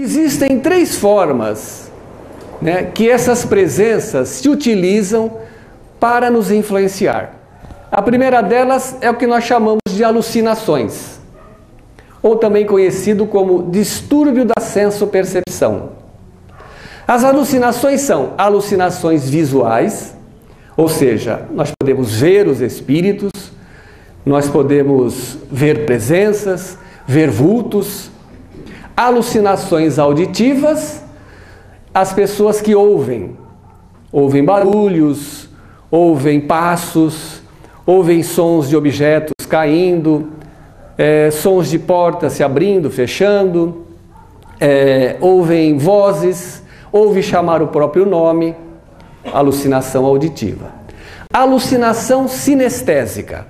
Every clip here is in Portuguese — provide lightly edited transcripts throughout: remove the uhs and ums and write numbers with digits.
Existem três formas, né, que essas presenças se utilizam para nos influenciar. A primeira delas é o que nós chamamos de alucinações, ou também conhecido como distúrbio da senso-percepção. As alucinações são alucinações visuais, ou seja, nós podemos ver os espíritos, nós podemos ver presenças, ver vultos. Alucinações auditivas, as pessoas que ouvem barulhos, ouvem passos, ouvem sons de objetos caindo, sons de portas se abrindo, fechando, ouvem vozes, ouvem chamar o próprio nome, alucinação auditiva. Alucinação sinestésica.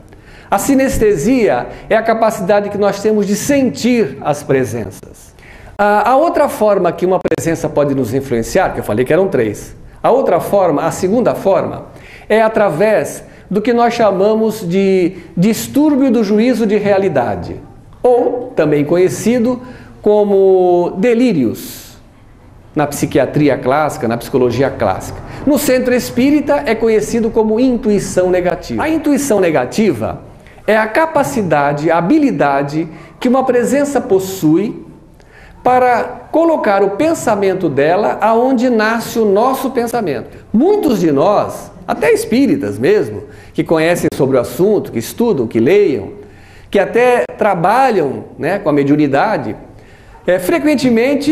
A sinestesia é a capacidade que nós temos de sentir as presenças. A outra forma que uma presença pode nos influenciar, que eu falei que eram três, a segunda forma, é através do que nós chamamos de distúrbio do juízo de realidade, ou também conhecido como delírios, na psiquiatria clássica, na psicologia clássica. No centro espírita é conhecido como intuição negativa. A intuição negativa é a capacidade, a habilidade que uma presença possui para colocar o pensamento dela aonde nasce o nosso pensamento. Muitos de nós, até espíritas mesmo, que conhecem sobre o assunto, que estudam, que leiam, que até trabalham, né, com a mediunidade, frequentemente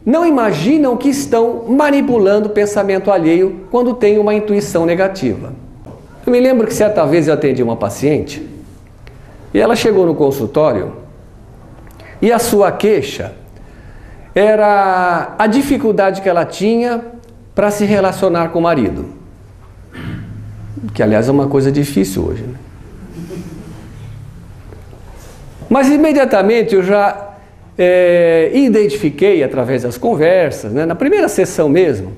não imaginam que estão manipulando o pensamento alheio quando tem uma intuição negativa. Eu me lembro que certa vez eu atendi uma paciente e ela chegou no consultório e a sua queixa era a dificuldade que ela tinha para se relacionar com o marido. Que, aliás, é uma coisa difícil hoje, né? Mas, imediatamente, eu já identifiquei, através das conversas, né, na primeira sessão mesmo,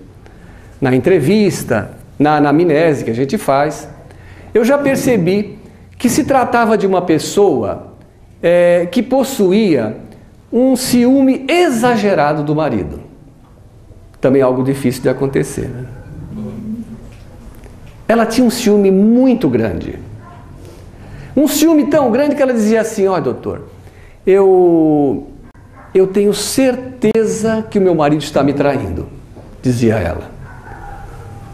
na entrevista, na anamnese que a gente faz, eu já percebi que se tratava de uma pessoa que possuía um ciúme exagerado do marido. Também algo difícil de acontecer, né? Ela tinha um ciúme muito grande. Um ciúme tão grande que ela dizia assim: ó, doutor, eu tenho certeza que o meu marido está me traindo, dizia ela.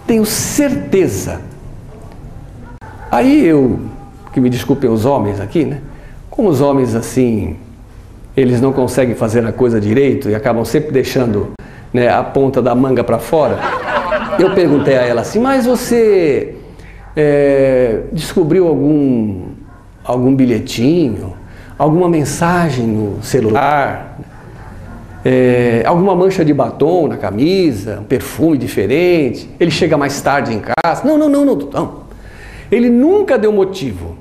Tenho certeza. Aí que me desculpem os homens aqui, né? Como os homens assim, eles não conseguem fazer a coisa direito e acabam sempre deixando, né, a ponta da manga para fora. Eu perguntei a ela assim: mas você descobriu algum bilhetinho, alguma mensagem no celular, alguma mancha de batom na camisa, um perfume diferente? Ele chega mais tarde em casa? Não. Ele nunca deu motivo.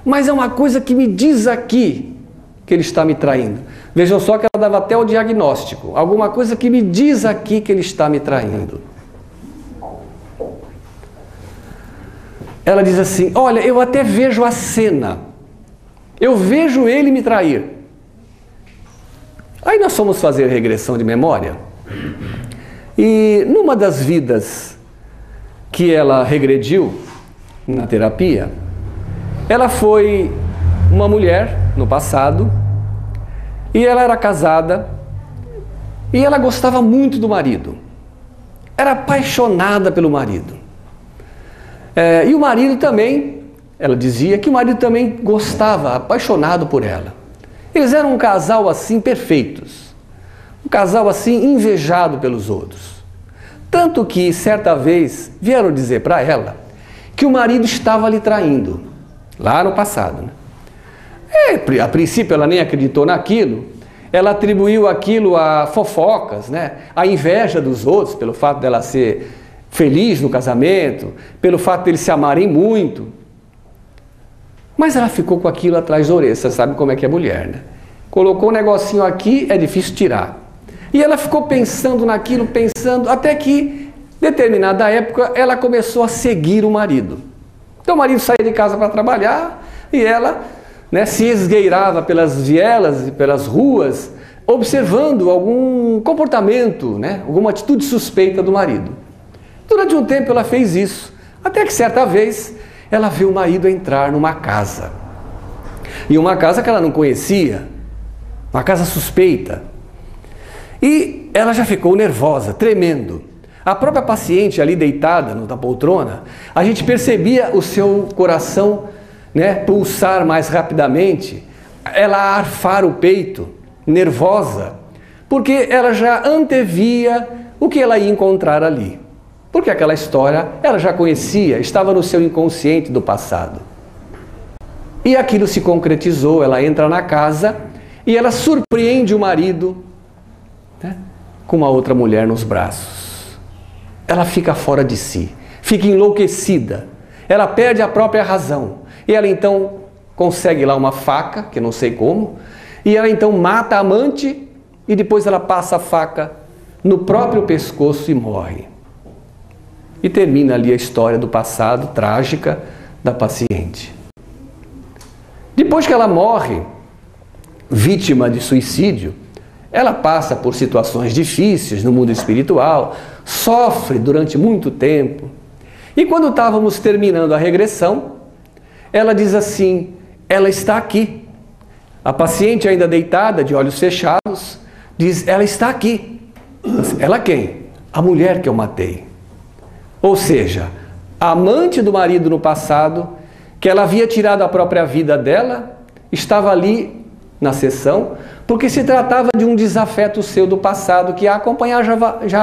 Mas é uma coisa que me diz aqui que ele está me traindo. Vejam só que ela dava até o diagnóstico. Alguma coisa que me diz aqui que ele está me traindo. Ela diz assim: olha, eu até vejo a cena. Eu vejo ele me trair. Aí nós fomos fazer regressão de memória. E numa das vidas que ela regrediu na terapia, ela foi uma mulher no passado e ela era casada e ela gostava muito do marido. Era apaixonada pelo marido. E o marido também, ela dizia que o marido também gostava, apaixonado por ela. Eles eram um casal assim perfeitos, um casal assim invejado pelos outros. Tanto que certa vez vieram dizer para ela que o marido estava lhe traindo, lá no passado, né? A princípio ela nem acreditou naquilo, ela atribuiu aquilo a fofocas, né? A inveja dos outros, pelo fato dela ser feliz no casamento, pelo fato de eles se amarem muito. Mas ela ficou com aquilo atrás da orelha. Você sabe como é que é mulher, né? Colocou um negocinho aqui, é difícil tirar. E ela ficou pensando naquilo, até que, determinada época, ela começou a seguir o marido. Então o marido saía de casa para trabalhar e ela, né, se esgueirava pelas vielas e pelas ruas observando algum comportamento, né? Alguma atitude suspeita do marido. Durante um tempo ela fez isso, até que certa vez ela viu o marido entrar numa casa. E uma casa que ela não conhecia, uma casa suspeita. E ela já ficou nervosa, tremendo. A própria paciente ali deitada na poltrona, a gente percebia o seu coração, né, pulsar mais rapidamente, ela arfar o peito, nervosa, porque ela já antevia o que ela ia encontrar ali. Porque aquela história ela já conhecia, estava no seu inconsciente do passado. E aquilo se concretizou, ela entra na casa e ela surpreende o marido, né, com uma outra mulher nos braços. Ela fica fora de si, fica enlouquecida, ela perde a própria razão. E ela então consegue lá uma faca, que eu não sei como, e ela então mata a amante e depois ela passa a faca no próprio pescoço e morre. E termina ali a história do passado trágica da paciente. Depois que ela morre, vítima de suicídio, ela passa por situações difíceis no mundo espiritual, sofre durante muito tempo. E quando estávamos terminando a regressão, ela diz assim, ela está aqui. A paciente ainda deitada, de olhos fechados, diz, ela está aqui. Ela quem? A mulher que eu matei. Ou seja, a amante do marido no passado, que ela havia tirado a própria vida dela, estava ali na sessão, porque se tratava de um desafeto seu do passado, que já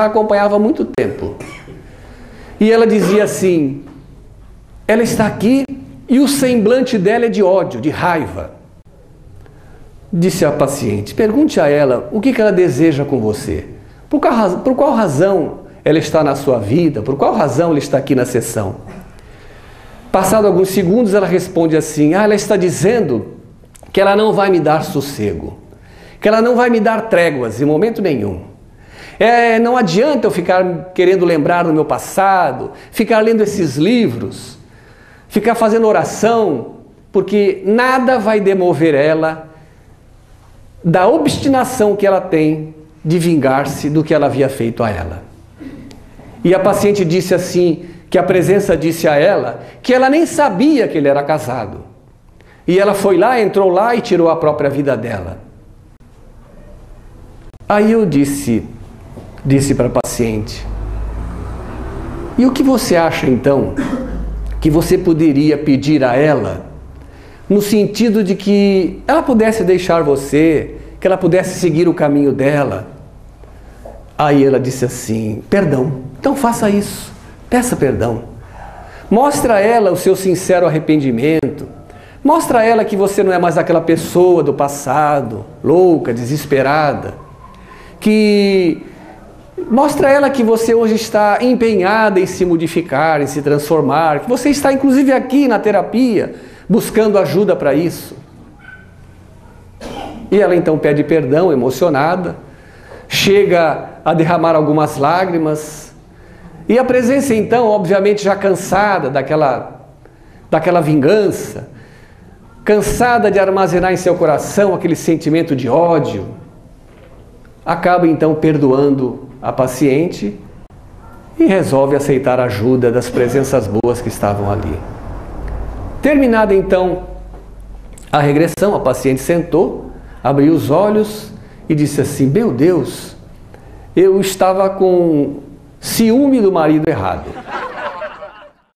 a acompanhava há muito tempo. E ela dizia assim, ela está aqui e o semblante dela é de ódio, de raiva. Disse a paciente, pergunte a ela o que ela deseja com você. Por qual razão ela está na sua vida? Por qual razão ela está aqui na sessão? Passado alguns segundos ela responde assim, ela está dizendo que ela não vai me dar sossego, que ela não vai me dar tréguas em momento nenhum. Não adianta eu ficar querendo lembrar do meu passado, ficar lendo esses livros, ficar fazendo oração, porque nada vai demover ela da obstinação que ela tem de vingar-se do que ela havia feito a ela. E a paciente disse assim, que a presença disse a ela, que ela nem sabia que ele era casado. E ela foi lá, entrou lá e tirou a própria vida dela. Aí eu disse para a paciente, e o que você acha então que você poderia pedir a ela, no sentido de que ela pudesse deixar você, que ela pudesse seguir o caminho dela? Aí ela disse assim, perdão, então faça isso, peça perdão. Mostra a ela o seu sincero arrependimento, mostra a ela que você não é mais aquela pessoa do passado, louca, desesperada, mostra a ela que você hoje está empenhada em se modificar, em se transformar, que você está inclusive aqui na terapia, buscando ajuda para isso. E ela então pede perdão, emocionada, chega a derramar algumas lágrimas, e a presença então, obviamente já cansada daquela vingança, cansada de armazenar em seu coração aquele sentimento de ódio, acaba então perdoando a paciente e resolve aceitar a ajuda das presenças boas que estavam ali. Terminada então a regressão, a paciente sentou, abriu os olhos e disse assim, meu Deus, eu estava com ciúme do marido errado.